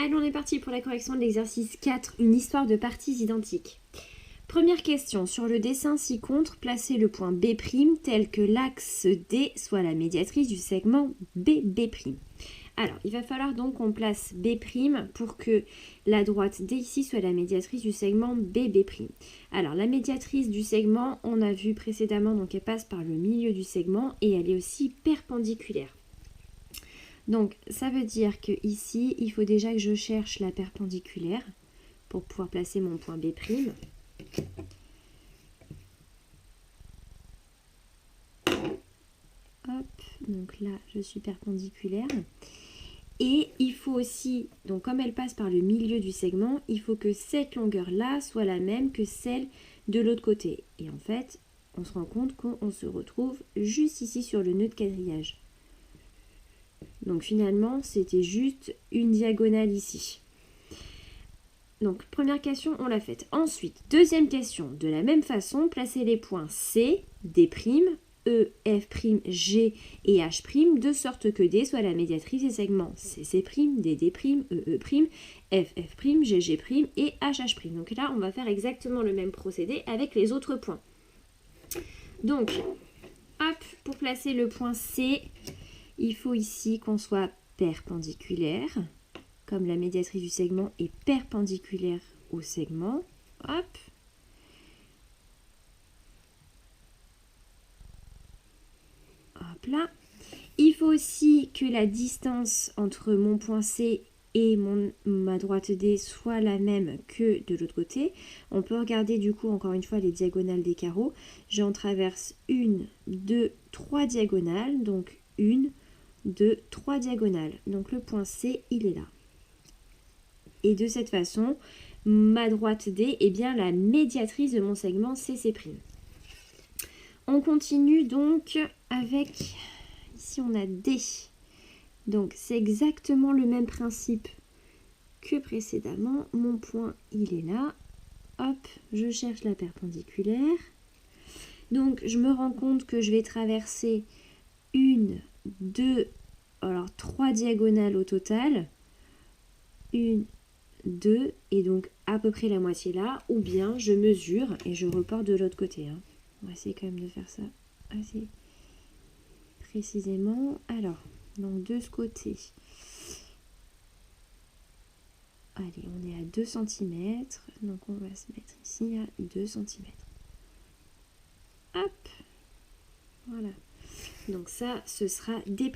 Allez, on est parti pour la correction de l'exercice 4, une histoire de parties identiques. Première question, sur le dessin ci-contre, placez le point B' tel que l'axe D soit la médiatrice du segment BB'. Alors, il va falloir donc qu'on place B' pour que la droite D ici soit la médiatrice du segment BB'. Alors, la médiatrice du segment, on a vu précédemment, donc elle passe par le milieu du segment et elle est aussi perpendiculaire. Donc, ça veut dire que ici, il faut déjà que je cherche la perpendiculaire pour pouvoir placer mon point B'. Hop, donc là, je suis perpendiculaire. Et il faut aussi, donc comme elle passe par le milieu du segment, il faut que cette longueur-là soit la même que celle de l'autre côté. Et en fait, on se rend compte qu'on se retrouve juste ici sur le nœud de quadrillage. Donc finalement, c'était juste une diagonale ici. Donc première question, on l'a faite. Ensuite, deuxième question, de la même façon, placez les points C, D', E, F', G et H', de sorte que D soit la médiatrice des segments CC', DD', EE', FF', GG' et HH'. Donc là, on va faire exactement le même procédé avec les autres points. Donc, hop, pour placer le point C, il faut ici qu'on soit perpendiculaire, comme la médiatrice du segment est perpendiculaire au segment. Hop. Hop là. Il faut aussi que la distance entre mon point C et ma droite D soit la même que de l'autre côté. On peut regarder du coup encore une fois les diagonales des carreaux. J'en traverse 1, 2, 3 diagonales. Donc 1, 2, 3 diagonales. Donc le point C, il est là. Et de cette façon, ma droite D est bien la médiatrice de mon segment CC'. On continue donc avec, ici on a D. Donc c'est exactement le même principe que précédemment. Mon point, il est là. Hop, je cherche la perpendiculaire. Donc je me rends compte que je vais traverser 1, 2, alors 3 diagonales au total. 1, 2, et donc à peu près la moitié là. Ou bien je mesure et je repars de l'autre côté. On va essayer quand même de faire ça assez précisément. Alors, donc de ce côté, allez, on est à 2 cm, donc on va se mettre ici à 2 cm. Hop, voilà. Donc ça, ce sera D'.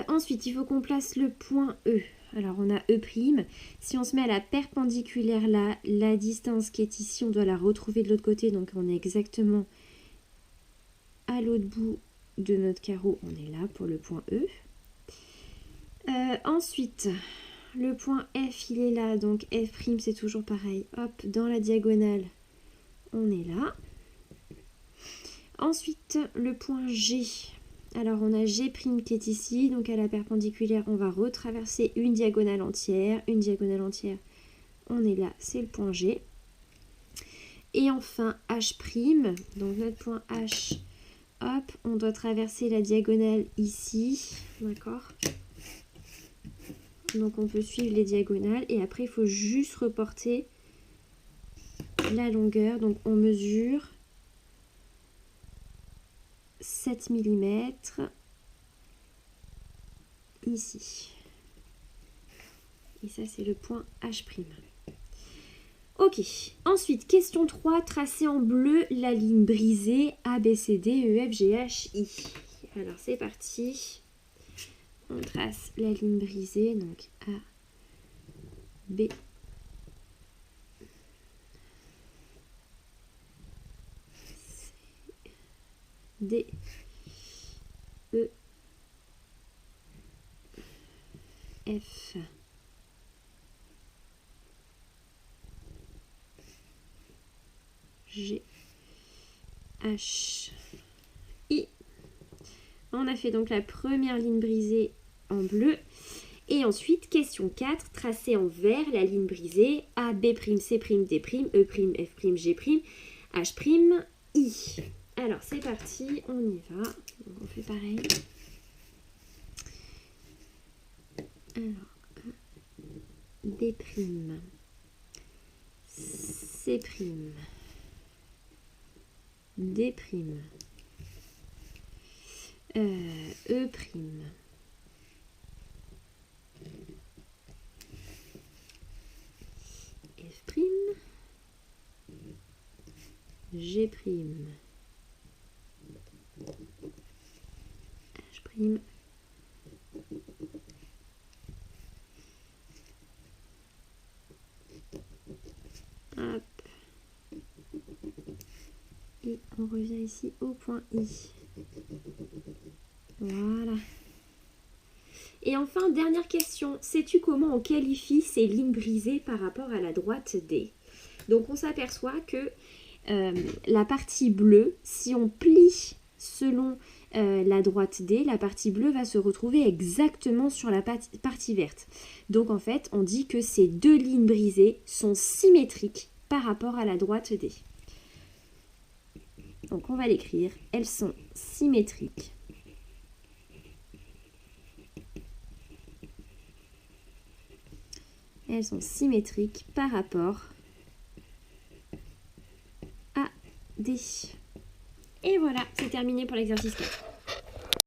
Ensuite, il faut qu'on place le point E. Alors, on a E'. Si on se met à la perpendiculaire là, la distance qui est ici, on doit la retrouver de l'autre côté. Donc, on est exactement à l'autre bout de notre carreau. On est là pour le point E. Ensuite, le point F, il est là. Donc, F', c'est toujours pareil. Hop, dans la diagonale, on est là. Ensuite, le point G. Alors, on a G' qui est ici. Donc, à la perpendiculaire, on va retraverser une diagonale entière. Une diagonale entière, on est là. C'est le point G. Et enfin, H'. Donc, notre point H, hop, on doit traverser la diagonale ici. D'accord ? Donc, on peut suivre les diagonales. Et après, il faut juste reporter la longueur. Donc, on mesure 7 mm ici. Et ça, c'est le point H'. Ok. Ensuite, question 3. Tracez en bleu la ligne brisée A, B, C, D, E, F, G, H, I. Alors, c'est parti. On trace la ligne brisée. Donc, A, B, C, D, E, F, G, H, I. On a fait donc la première ligne brisée en bleu. Et ensuite, question 4, tracez en vert la ligne brisée A, B', C', D', E', F', G', H', I. Alors, c'est parti, on y va. Donc, on fait pareil. Alors, B', C', D', E', F', G', H', hop, et on revient ici au point I. Voilà. Et enfin, dernière question, sais-tu comment on qualifie ces lignes brisées par rapport à la droite D? Donc on s'aperçoit que la partie bleue, si on plie selon la droite D, la partie bleue va se retrouver exactement sur la partie verte. Donc en fait, on dit que ces deux lignes brisées sont symétriques par rapport à la droite D. Donc on va l'écrire, elles sont symétriques. Elles sont symétriques par rapport à D. Et voilà, c'est terminé pour l'exercice 4.